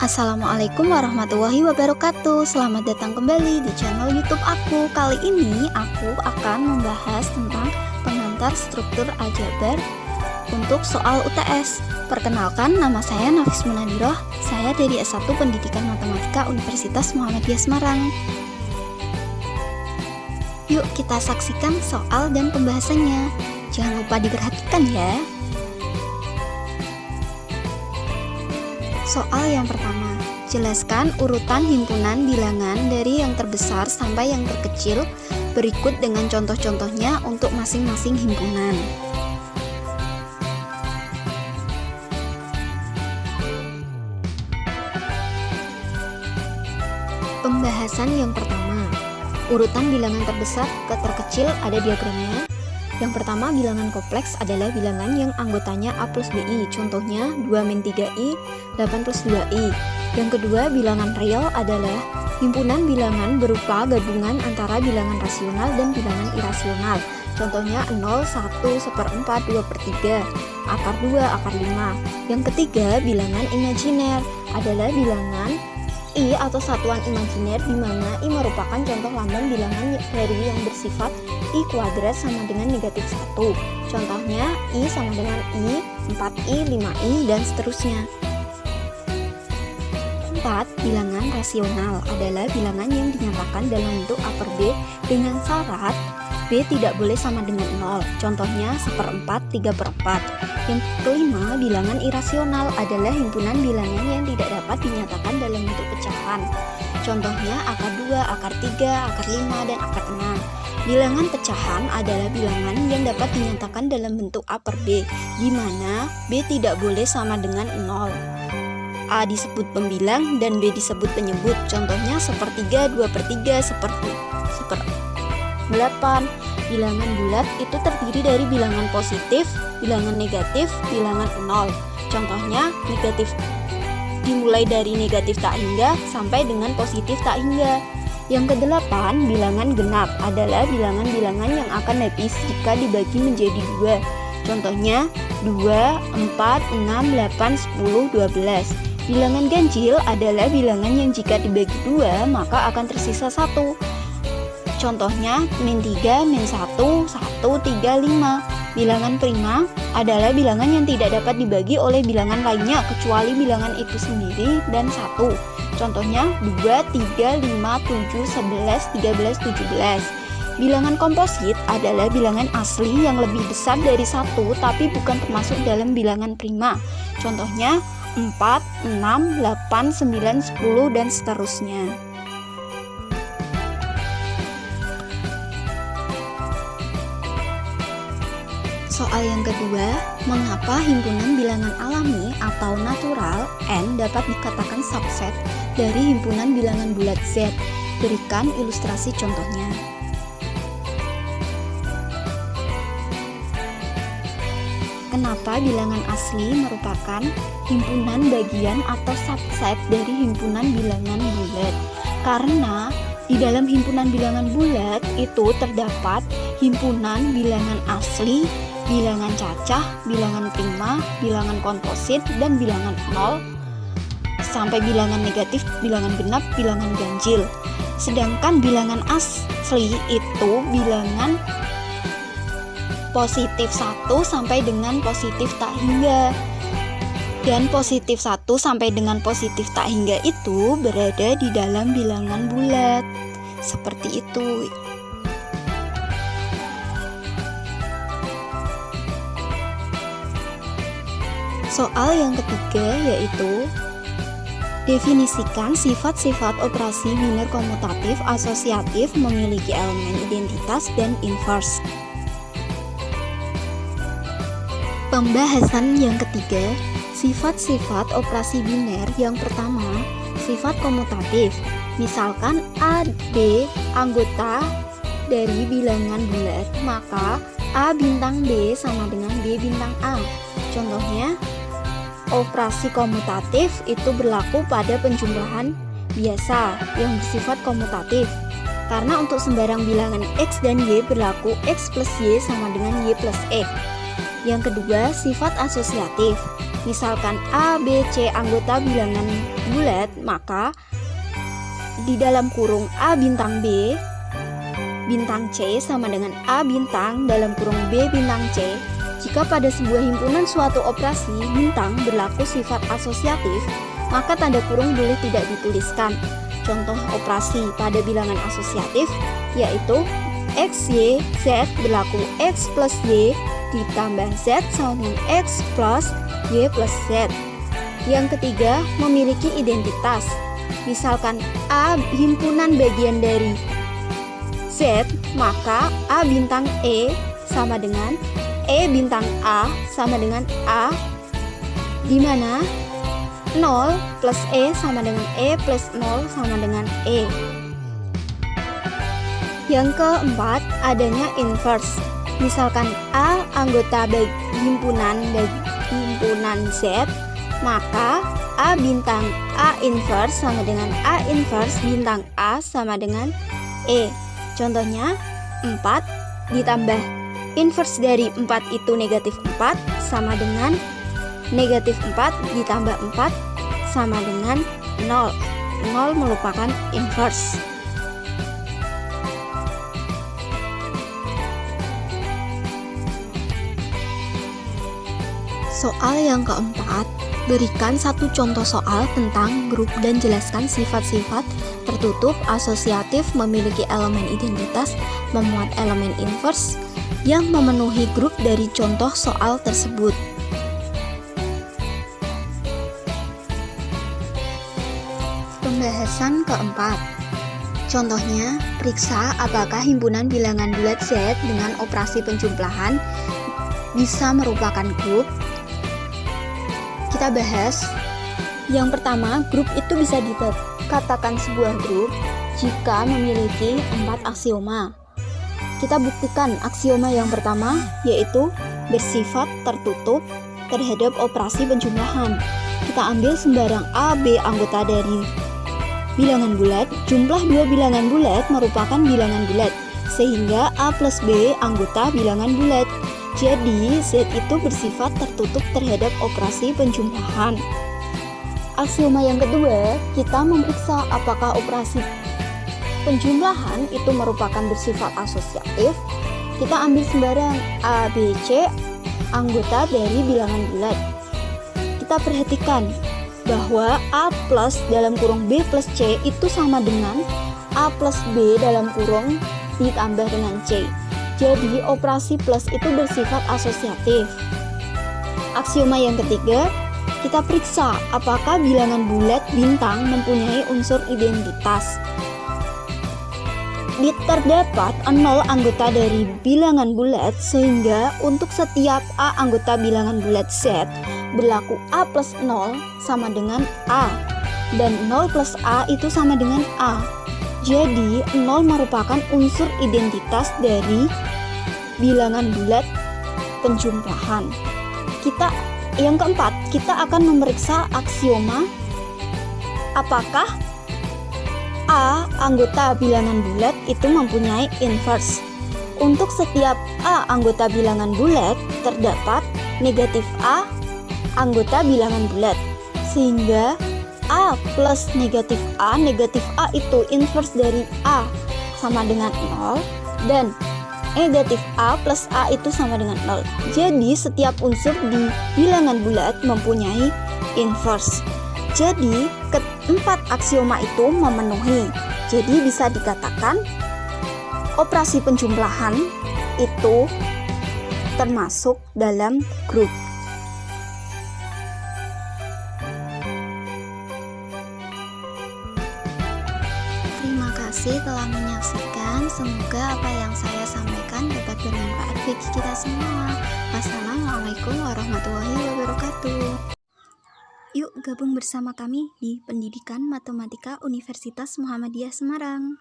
Assalamualaikum warahmatullahi wabarakatuh. Selamat datang kembali di channel YouTube aku. Kali ini aku akan membahas tentang pengantar struktur aljabar untuk soal UTS. Perkenalkan, nama saya Nafis Munadiroh. Saya dari S1 Pendidikan Matematika Universitas Muhammadiyah Semarang. Yuk kita saksikan soal dan pembahasannya. Jangan lupa diperhatikan ya. Soal yang pertama, jelaskan urutan himpunan bilangan dari yang terbesar sampai yang terkecil berikut dengan contoh-contohnya untuk masing-masing himpunan. Pembahasan yang pertama, urutan bilangan terbesar ke terkecil ada diagramnya. Yang pertama, bilangan kompleks adalah bilangan yang anggotanya A plus BI, contohnya 2-3I, 8 plus 2I. Yang kedua, bilangan real adalah himpunan bilangan berupa gabungan antara bilangan rasional dan bilangan irasional, contohnya 0, 1, 1/4, 2/3, akar 2, akar 5. Yang ketiga, bilangan imajiner adalah bilangan I atau satuan imajiner di mana I merupakan contoh lambang bilangan dari yang bersifat I kuadrat sama dengan negatif 1. Contohnya I sama dengan I, 4I, 5I, dan seterusnya. 4. Bilangan rasional adalah bilangan yang dinyatakan dalam bentuk A per B dengan syarat B tidak boleh sama dengan 0. Contohnya 1/4, 3/4. Yang kelima, bilangan irasional adalah himpunan bilangan yang tidak dapat dinyatakan dalam bentuk pecahan. Contohnya akar 2, akar 3, akar 5, dan akar 6. Bilangan pecahan adalah bilangan yang dapat dinyatakan dalam bentuk A per B, di mana B tidak boleh sama dengan 0. A disebut pembilang dan B disebut penyebut. Contohnya 1/3, 2/3, 1/8. Bilangan bulat itu terdiri dari bilangan positif, bilangan negatif, bilangan 0. Contohnya negatif dimulai dari negatif tak hingga sampai dengan positif tak hingga. Yang kedelapan, bilangan genap adalah bilangan-bilangan yang akan habis jika dibagi menjadi 2. Contohnya 2, 4, 6, 8, 10, 12. Bilangan ganjil adalah bilangan yang jika dibagi 2 maka akan tersisa 1. Contohnya -3, -1, 1, 3, 5. Bilangan prima adalah bilangan yang tidak dapat dibagi oleh bilangan lainnya kecuali bilangan itu sendiri dan 1. Contohnya 2, 3, 5, 7, 11, 13, 17. Bilangan komposit adalah bilangan asli yang lebih besar dari 1 tapi bukan termasuk dalam bilangan prima. Contohnya 4, 6, 8, 9, 10, dan seterusnya. Soal yang kedua, mengapa himpunan bilangan alami atau natural N dapat dikatakan subset dari himpunan bilangan bulat Z? Berikan ilustrasi contohnya. Kenapa bilangan asli merupakan himpunan bagian atau subset dari himpunan bilangan bulat? Karena di dalam himpunan bilangan bulat itu terdapat himpunan bilangan asli, bilangan cacah, bilangan prima, bilangan komposit, dan bilangan 0 sampai bilangan negatif, bilangan genap, bilangan ganjil. Sedangkan bilangan asli itu bilangan positif 1 sampai dengan positif tak hingga. Dan positif 1 sampai dengan positif tak hingga itu berada di dalam bilangan bulat. Seperti itu. Soal yang ketiga yaitu definisikan sifat-sifat operasi biner komutatif asosiatif memiliki elemen identitas dan inverse. Pembahasan yang ketiga, sifat-sifat operasi biner. Yang pertama, sifat komutatif. Misalkan A, B anggota dari bilangan bulat, maka A bintang B sama dengan B bintang A. Contohnya, operasi komutatif itu berlaku pada penjumlahan biasa yang bersifat komutatif. Karena untuk sembarang bilangan X dan Y berlaku X plus Y sama dengan Y plus X. Yang kedua, sifat asosiatif. Misalkan A, B, C anggota bilangan bulat, maka di dalam kurung A bintang B bintang C sama dengan A bintang dalam kurung B bintang C. Jika pada sebuah himpunan suatu operasi bintang berlaku sifat asosiatif, maka tanda kurung boleh tidak dituliskan. Contoh operasi pada bilangan asosiatif yaitu X, Y, Z berlaku X plus Y ditambah Z sama dengan X plus Y plus Z. Yang ketiga, memiliki identitas. Misalkan A himpunan bagian dari Z, maka A bintang E sama dengan E bintang A sama dengan A, di mana 0 plus E sama dengan E plus 0 sama dengan E. Yang keempat, adanya inverse. Misalkan A anggota himpunan Z, maka A bintang A inverse sama dengan A inverse bintang A sama dengan E. Contohnya 4 ditambah inverse dari 4 itu negatif 4 sama dengan negatif 4 ditambah 4 sama dengan 0. 0 merupakan inverse. Soal yang keempat, berikan satu contoh soal tentang grup dan jelaskan sifat-sifat tertutup, asosiatif, memiliki elemen identitas, memuat elemen inverse yang memenuhi grup dari contoh soal tersebut. Pembahasan keempat. Contohnya, periksa apakah himpunan bilangan bulat Z dengan operasi penjumlahan bisa merupakan grup. Kita bahas. Yang pertama, grup itu bisa dikatakan sebuah grup jika memiliki 4 aksioma. Kita buktikan aksioma yang pertama, yaitu bersifat tertutup terhadap operasi penjumlahan. Kita ambil sembarang A, B anggota dari bilangan bulat. Jumlah dua bilangan bulat merupakan bilangan bulat, sehingga A plus B anggota bilangan bulat. Jadi, Z itu bersifat tertutup terhadap operasi penjumlahan. Aksioma yang kedua, kita memeriksa apakah operasi penjumlahan itu merupakan bersifat asosiatif. Kita ambil sembarang A, B, C anggota dari bilangan bulat. Kita perhatikan bahwa A plus dalam kurung B plus C itu sama dengan A plus B dalam kurung ditambah dengan C. Jadi operasi plus itu bersifat asosiatif. Aksioma yang ketiga, kita periksa apakah bilangan bulat bintang mempunyai unsur identitas. Terdapat 0 anggota dari bilangan bulat, sehingga untuk setiap A anggota bilangan bulat Z berlaku A plus 0 sama dengan A, dan 0 plus A itu sama dengan A. Jadi 0 merupakan unsur identitas dari bilangan bulat penjumlahan. Yang keempat, kita akan memeriksa aksioma apakah A anggota bilangan bulat itu mempunyai inverse. Untuk setiap A anggota bilangan bulat terdapat negatif A anggota bilangan bulat, sehingga A plus negatif A itu inverse dari A sama dengan 0, dan negatif A plus A itu sama dengan 0. Jadi setiap unsur di bilangan bulat mempunyai inverse. Jadi keempat aksioma itu memenuhi. Jadi bisa dikatakan operasi penjumlahan itu termasuk dalam grup. Terima kasih telah menyaksikan. Semoga apa yang saya sampaikan dapat bermanfaat bagi kita semua. Wassalamualaikum warahmatullahi wabarakatuh. Yuk gabung bersama kami di Pendidikan Matematika Universitas Muhammadiyah Semarang.